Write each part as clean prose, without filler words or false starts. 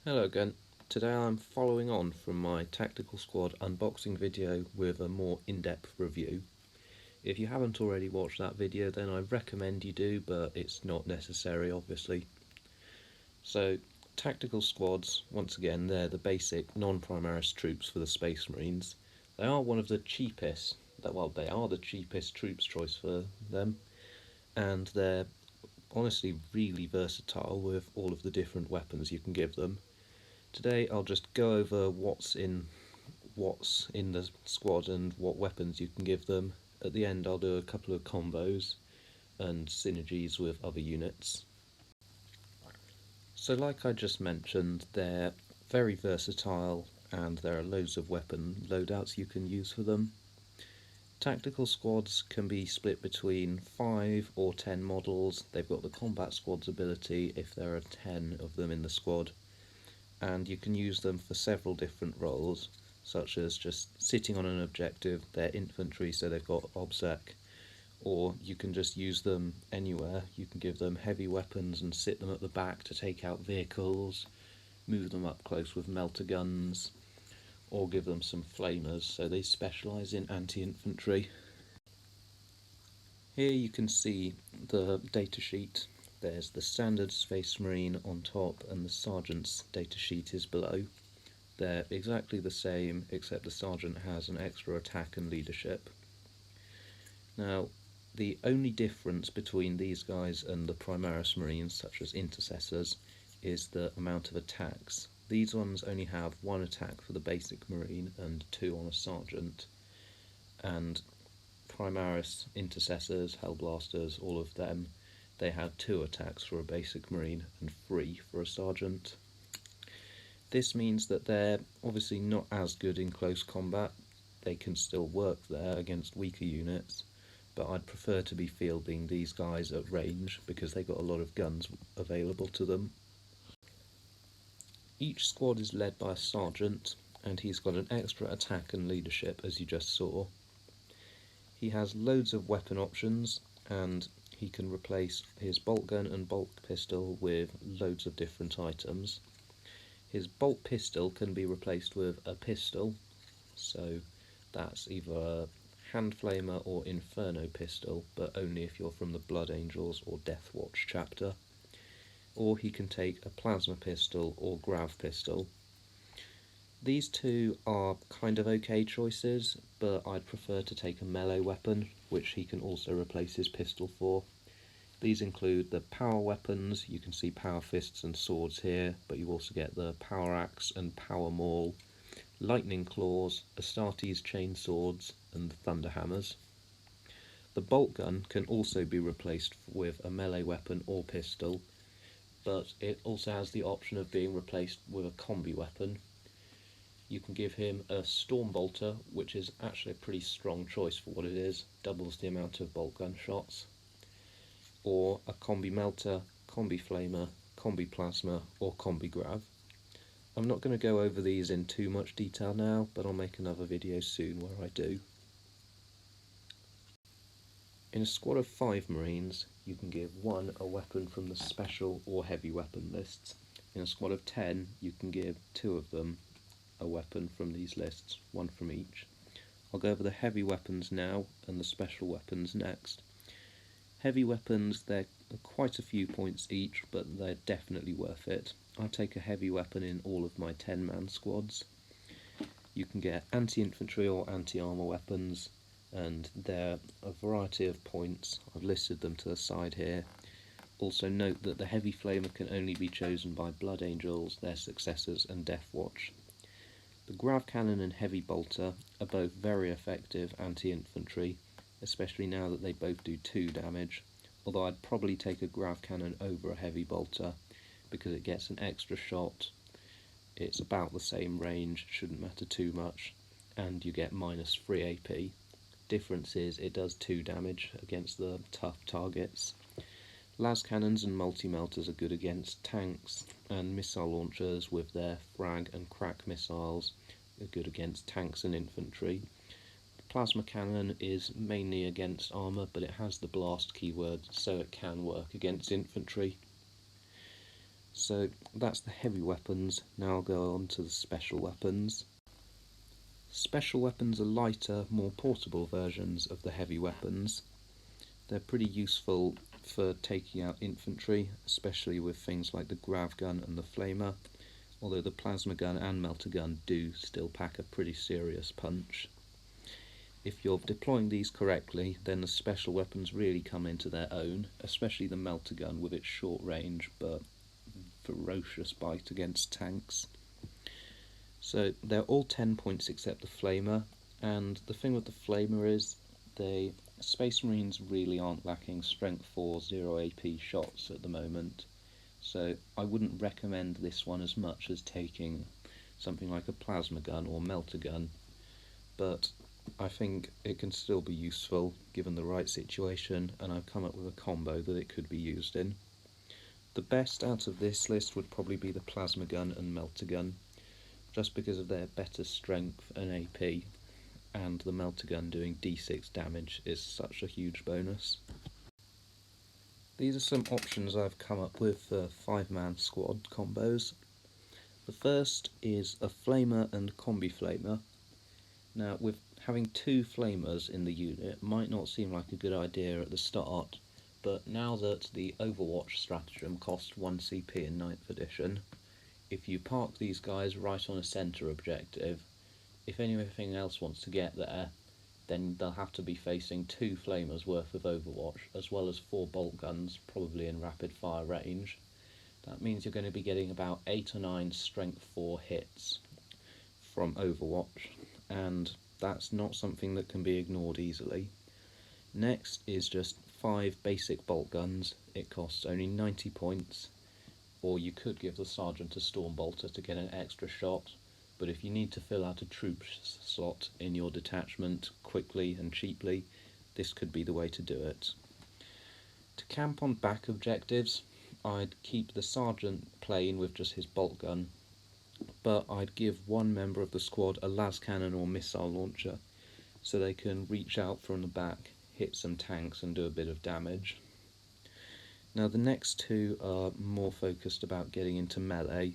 Hello again. Today I'm following on from my Tactical Squad unboxing video with a more in-depth review. If you haven't already watched that video, then I recommend you do, but it's not necessary obviously. So Tactical Squads, once again, they're the basic non-Primaris troops for the Space Marines. They are one of the cheapest, they are the cheapest troops choice for them, and they're honestly really versatile with all of the different weapons you can give them. Today I'll just go over what's in the squad and what weapons you can give them. At the end I'll do a couple of combos and synergies with other units. So like I just mentioned, they're very versatile and there are loads of weapon loadouts you can use for them. Tactical squads can be split between 5 or 10 models. They've got the combat squads ability if there are 10 of them in the squad, and you can use them for several different roles, such as just sitting on an objective. They're infantry, so they've got obsec, or you can just use them anywhere. You can give them heavy weapons and sit them at the back to take out vehicles, move them up close with melter guns, or give them some flamers, so they specialise in anti-infantry. Here you can see the datasheet. There's the standard Space Marine on top and the Sergeant's datasheet is below. They're exactly the same, except the Sergeant has an extra attack and leadership. Now, the only difference between these guys and the Primaris Marines, such as Intercessors, is the amount of attacks. These ones only have 1 attack for the basic Marine and 2 on a Sergeant, and Primaris, Intercessors, Hellblasters, all of them, they had 2 attacks for a basic Marine and 3 for a Sergeant. This means that they're obviously not as good in close combat. They can still work there against weaker units, but I'd prefer to be fielding these guys at range because they've got a lot of guns available to them. Each squad is led by a Sergeant, and he's got an extra attack and leadership, as you just saw. He has loads of weapon options, and he can replace his bolt gun and bolt pistol with loads of different items. His bolt pistol can be replaced with a pistol, so that's either a hand flamer or inferno pistol, but only if you're from the Blood Angels or Death Watch chapter. Or he can take a plasma pistol or grav pistol. These two are kind of okay choices, but I'd prefer to take a melee weapon, which he can also replace his pistol for. These include the power weapons. You can see power fists and swords here, but you also get the power axe and power maul, lightning claws, Astartes chain swords, and the thunder hammers. The bolt gun can also be replaced with a melee weapon or pistol, but it also has the option of being replaced with a combi weapon. You can give him a storm bolter, which is actually a pretty strong choice for what it is, doubles the amount of bolt gun shots, or a combi melter, combi flamer, combi plasma, or combi grav. I'm not going to go over these in too much detail now, but I'll make another video soon where I do. In a squad of 5 Marines, you can give 1 a weapon from the special or heavy weapon lists. In a squad of 10, you can give 2 of them a weapon from these lists, 1 from each. I'll go over the heavy weapons now and the special weapons next. Heavy weapons, they're quite a few points each, but they're definitely worth it. I'll take a heavy weapon in all of my 10-man squads. You can get anti-infantry or anti-armour weapons, and they're a variety of points. I've listed them to the side here. Also note that the heavy flamer can only be chosen by Blood Angels, their successors, and Death Watch. The grav cannon and heavy bolter are both very effective anti-infantry, especially now that they both do 2 damage, although I'd probably take a grav cannon over a heavy bolter because it gets an extra shot, it's about the same range, shouldn't matter too much, and you get minus 3 AP. Difference is it does 2 damage against the tough targets. Las cannons and multi-melters are good against tanks, and missile launchers with their frag and crack missiles are good against tanks and infantry. The plasma cannon is mainly against armour, but it has the blast keyword, so it can work against infantry. So that's the heavy weapons. Now I'll go on to the special weapons. Special weapons are lighter, more portable versions of the heavy weapons. They're pretty useful for taking out infantry, especially with things like the grav gun and the flamer, although the plasma gun and melter gun do still pack a pretty serious punch. If you're deploying these correctly, then the special weapons really come into their own, especially the melter gun with its short range but ferocious bite against tanks. So they're all 10 points except the flamer, and the thing with the flamer is Space Marines really aren't lacking strength 4 0 AP shots at the moment, so I wouldn't recommend this one as much as taking something like a plasma gun or melter gun, but I think it can still be useful given the right situation, and I've come up with a combo that it could be used in. The best out of this list would probably be the plasma gun and melter gun, just because of their better strength and AP, and the melter gun doing d6 damage is such a huge bonus. These are some options I've come up with for 5-man squad combos. The first is a flamer and combi flamer. Now, with having 2 flamers in the unit might not seem like a good idea at the start, but now that the Overwatch stratagem costs 1 CP in 9th edition, if you park these guys right on a centre objective, if anything else wants to get there, then they'll have to be facing 2 flamers worth of Overwatch, as well as 4 bolt guns, probably in rapid fire range. That means you're going to be getting about 8 or 9 strength 4 hits from Overwatch, and that's not something that can be ignored easily. Next is just 5 basic bolt guns. It costs only 90 points, or you could give the sergeant a storm bolter to get an extra shot, but if you need to fill out a troop slot in your detachment quickly and cheaply, this could be the way to do it. To camp on back objectives, I'd keep the sergeant plain with just his bolt gun, but I'd give one member of the squad a las cannon or missile launcher, so they can reach out from the back, hit some tanks and do a bit of damage. Now the next 2 are more focused about getting into melee.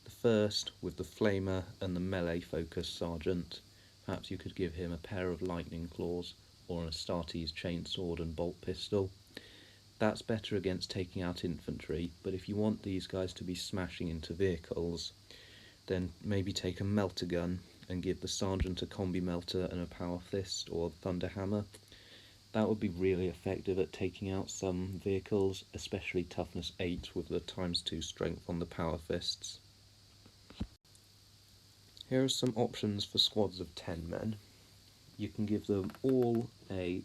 The first with the flamer and the melee focused sergeant. Perhaps you could give him a pair of lightning claws or an Astartes chainsword and bolt pistol. That's better against taking out infantry, but if you want these guys to be smashing into vehicles, then maybe take a melter gun and give the sergeant a combi melter and a power fist or thunder hammer. That would be really effective at taking out some vehicles, especially toughness 8 with the ×2 strength on the power fists. Here are some options for squads of 10 men. You can give them all a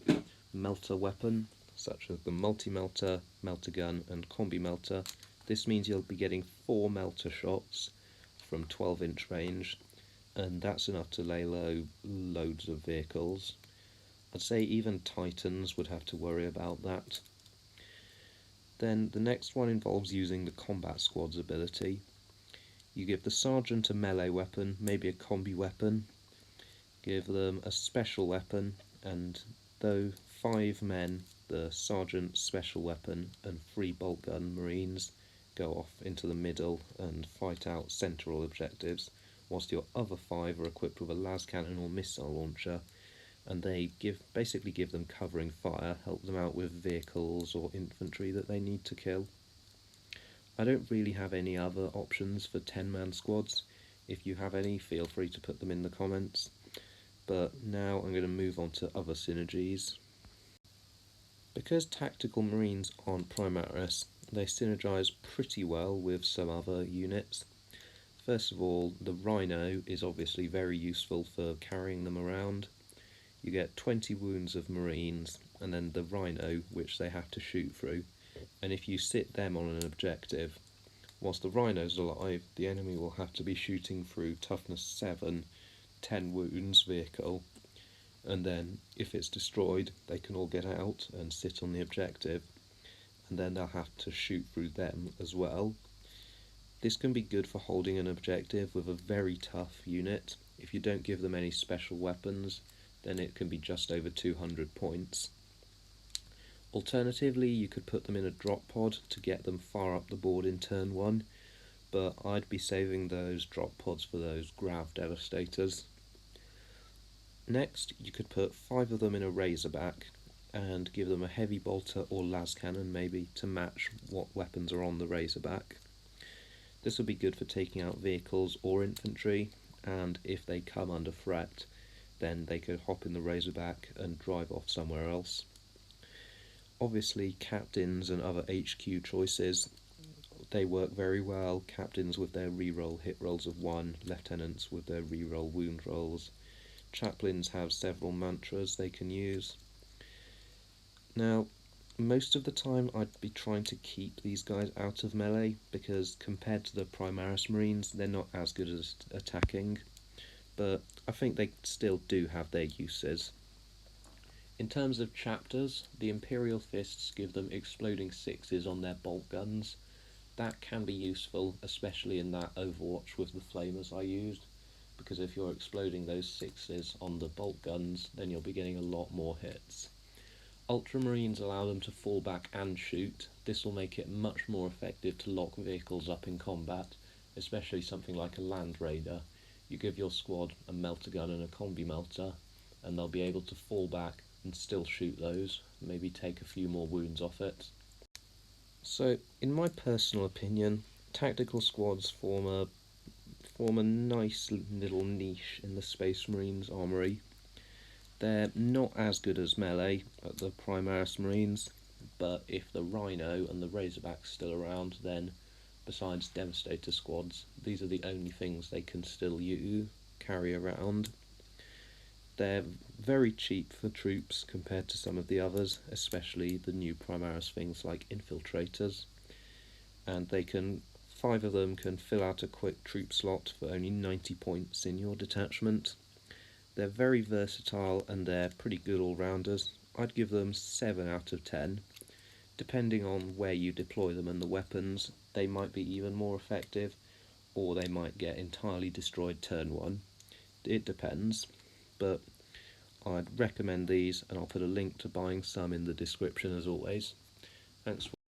melter weapon, such as the multi-melter, melter gun and combi melter. This means you'll be getting 4 melter shots from 12-inch range, and that's enough to lay low loads of vehicles. I'd say even Titans would have to worry about that. Then the next one involves using the combat squad's ability. You give the sergeant a melee weapon, maybe a combi weapon, give them a special weapon, and though 5 men, the sergeant's special weapon and 3 bolt gun marines go off into the middle and fight out central objectives, whilst your other 5 are equipped with a las cannon or missile launcher, and they basically give them covering fire, help them out with vehicles or infantry that they need to kill. I don't really have any other options for 10-man squads. If you have any, feel free to put them in the comments. But now I'm going to move on to other synergies. Because tactical marines aren't Primaris, they synergize pretty well with some other units. First of all, the Rhino is obviously very useful for carrying them around. You get 20 wounds of marines, and then the Rhino, which they have to shoot through, and if you sit them on an objective, whilst the Rhino's alive, the enemy will have to be shooting through toughness 7, 10 wounds vehicle, and then if it's destroyed, they can all get out and sit on the objective, and then they'll have to shoot through them as well. This can be good for holding an objective with a very tough unit. If you don't give them any special weapons, then it can be just over 200 points. Alternatively, you could put them in a drop pod to get them far up the board in turn 1, but I'd be saving those drop pods for those grav devastators. Next, you could put 5 of them in a Razorback and give them a heavy bolter or las cannon maybe to match what weapons are on the Razorback. This will be good for taking out vehicles or infantry, and if they come under threat, then they could hop in the Razorback and drive off somewhere else. Obviously, captains and other HQ choices, they work very well. Captains with their reroll hit rolls of 1, lieutenants with their reroll wound rolls. Chaplains have several mantras they can use. Now, most of the time I'd be trying to keep these guys out of melee because compared to the Primaris Marines, they're not as good as attacking, but I think they still do have their uses. In terms of chapters, the Imperial Fists give them exploding 6s on their bolt guns. That can be useful, especially in that Overwatch with the flamers I used, because if you're exploding those 6s on the bolt guns, then you'll be getting a lot more hits. Ultramarines allow them to fall back and shoot. This will make it much more effective to lock vehicles up in combat, especially something like a Land Raider. You give your squad a melter gun and a combi melter, and they'll be able to fall back and still shoot those, maybe take a few more wounds off it. So, in my personal opinion, tactical squads form a nice little niche in the Space Marines armoury. They're not as good as melee at the Primaris Marines, but if the Rhino and the Razorback's still around, then besides Devastator squads, these are the only things they can still carry around. They're very cheap for troops compared to some of the others, especially the new Primaris things like Infiltrators, and 5 of them can fill out a quick troop slot for only 90 points in your detachment. They're very versatile and they're pretty good all-rounders. I'd give them 7 out of 10. Depending on where you deploy them and the weapons, they might be even more effective, or they might get entirely destroyed turn 1. It depends, but I'd recommend these, and I'll put a link to buying some in the description as always. Thanks for